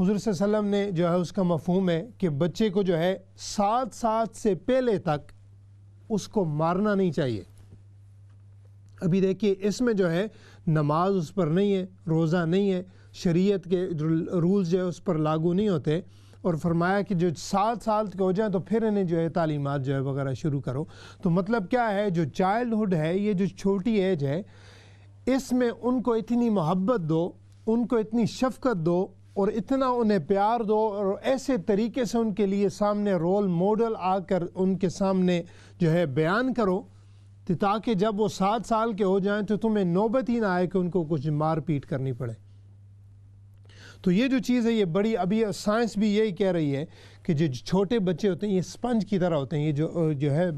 حضور صلی اللہ علیہ وسلم نے جو ہے اس کا مفہوم ہے کہ بچے کو جو ہے 7 سال سے پہلے تک اس کو مارنا نہیں چاہیے۔ ابھی دیکھیے اس میں جو ہے نماز اس پر نہیں ہے، روزہ نہیں ہے، شریعت کے رولز جو ہے اس پر لاگو نہیں ہوتے، اور فرمایا کہ جو 7 سال کے ہو جائیں تو پھر انہیں جو ہے تعلیمات جو ہے وغیرہ شروع کرو۔ تو مطلب کیا ہے، جو چائلڈ ہے، یہ جو چھوٹی ایج ہے، اس میں ان کو اتنی محبت دو، ان کو اتنی شفقت دو، اور اتنا انہیں پیار دو، اور ایسے طریقے سے ان کے لیے سامنے رول ماڈل آ کر ان کے سامنے جو ہے بیان کرو، تاکہ جب وہ 7 سال کے ہو جائیں تو تمہیں نوبت ہی نہ آئے کہ ان کو کچھ مار پیٹ کرنی پڑے۔ تو یہ جو چیز ہے یہ بڑی، ابھی سائنس بھی یہی کہہ رہی ہے کہ جو چھوٹے بچے ہوتے ہیں یہ اسپنج کی طرح ہوتے ہیں، یہ جو ہے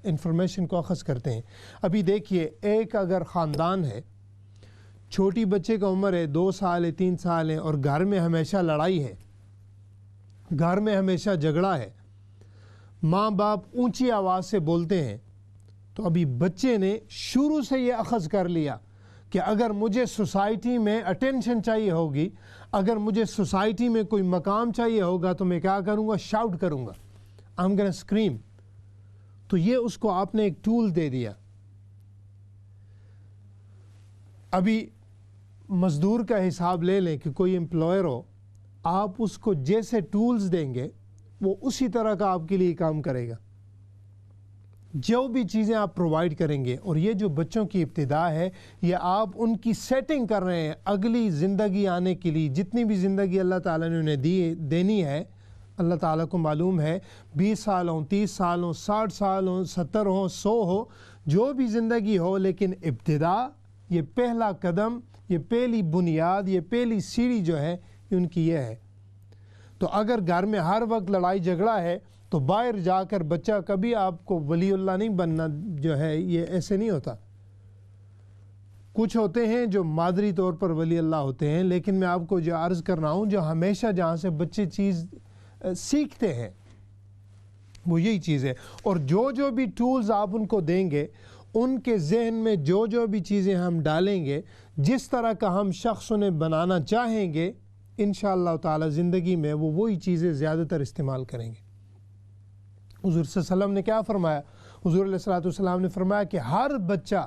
انفارمیشن کو اخذ کرتے ہیں۔ ابھی دیکھیے ایک اگر خاندان ہے، چھوٹی بچے کا عمر ہے 2 سال ہے، 3 سال ہے، اور گھر میں ہمیشہ لڑائی ہے، گھر میں ہمیشہ جھگڑا ہے، ماں باپ اونچی آواز سے بولتے ہیں، تو ابھی بچے نے شروع سے یہ اخذ کر لیا کہ اگر مجھے سوسائٹی میں اٹینشن چاہیے ہوگی، اگر مجھے سوسائٹی میں کوئی مقام چاہیے ہوگا تو میں کیا کروں گا، شاؤٹ کروں گا، I'm gonna scream۔ تو یہ اس کو آپ نے ایک ٹول دے دیا۔ ابھی مزدور کا حساب لے لیں کہ کوئی امپلائر ہو، آپ اس کو جیسے ٹولز دیں گے وہ اسی طرح کا آپ کے لیے کام کرے گا، جو بھی چیزیں آپ پرووائڈ کریں گے۔ اور یہ جو بچوں کی ابتدا ہے، یہ آپ ان کی سیٹنگ کر رہے ہیں اگلی زندگی آنے کے لیے۔ جتنی بھی زندگی اللہ تعالیٰ نے انہیں دینی ہے، اللہ تعالیٰ کو معلوم ہے، 20 سال ہوں، 30 سال ہوں، 60 سال ہوں، 70 ہوں، 100 ہو، جو بھی زندگی ہو، لیکن ابتدا، یہ پہلا قدم، یہ پہلی بنیاد، یہ پہلی سیڑھی جو ہے ان کی یہ ہے۔ تو اگر گھر میں ہر وقت لڑائی جھگڑا ہے تو باہر جا کر بچہ کبھی آپ کو ولی اللہ نہیں بننا، جو ہے یہ ایسے نہیں ہوتا۔ کچھ ہوتے ہیں جو مادری طور پر ولی اللہ ہوتے ہیں، لیکن میں آپ کو جو عرض کر رہا ہوں، جو ہمیشہ جہاں سے بچے چیز سیکھتے ہیں وہ یہی چیز ہے۔ اور جو بھی ٹولز آپ ان کو دیں گے، ان کے ذہن میں جو بھی چیزیں ہم ڈالیں گے، جس طرح کا ہم شخص انہیں بنانا چاہیں گے، انشاءاللہ تعالی زندگی میں وہ وہی چیزیں زیادہ تر استعمال کریں گے۔ حضور صلی اللہ علیہ وسلم نے کیا فرمایا؟ حضور علیہ الصلوۃ والسلام نے فرمایا کہ ہر بچہ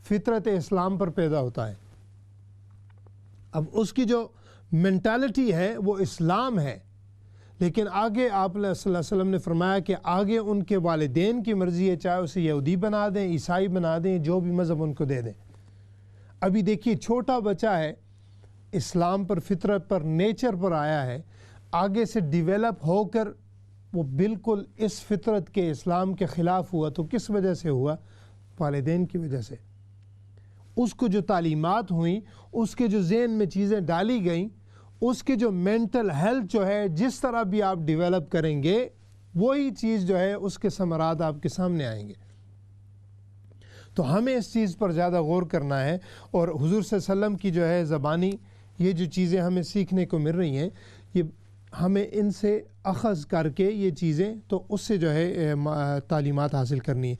فطرت اسلام پر پیدا ہوتا ہے۔ اب اس کی جو مینٹالٹی ہے وہ اسلام ہے، لیکن آگے آپ صلی اللہ علیہ وسلم نے فرمایا کہ آگے ان کے والدین کی مرضی ہے، چاہے اسے یہودی بنا دیں، عیسائی بنا دیں، جو بھی مذہب ان کو دے دیں۔ ابھی دیکھیے چھوٹا بچہ ہے، اسلام پر، فطرت پر، نیچر پر آیا ہے، آگے سے ڈیولپ ہو کر وہ بالکل اس فطرت کے، اسلام کے خلاف ہوا، تو کس وجہ سے ہوا؟ والدین کی وجہ سے۔ اس کو جو تعلیمات ہوئیں، اس کے جو ذہن میں چیزیں ڈالی گئیں، اس کے جو مینٹل ہیلتھ جو ہے، جس طرح بھی آپ ڈیولپ کریں گے وہی چیز جو ہے اس کے ثمرات آپ کے سامنے آئیں گے۔ تو ہمیں اس چیز پر زیادہ غور کرنا ہے، اور حضور صلی اللہ علیہ وسلم کی جو ہے زبانی یہ جو چیزیں ہمیں سیکھنے کو مل رہی ہیں، یہ ہمیں ان سے اخذ کر کے یہ چیزیں، تو اس سے جو ہے تعلیمات حاصل کرنی ہے۔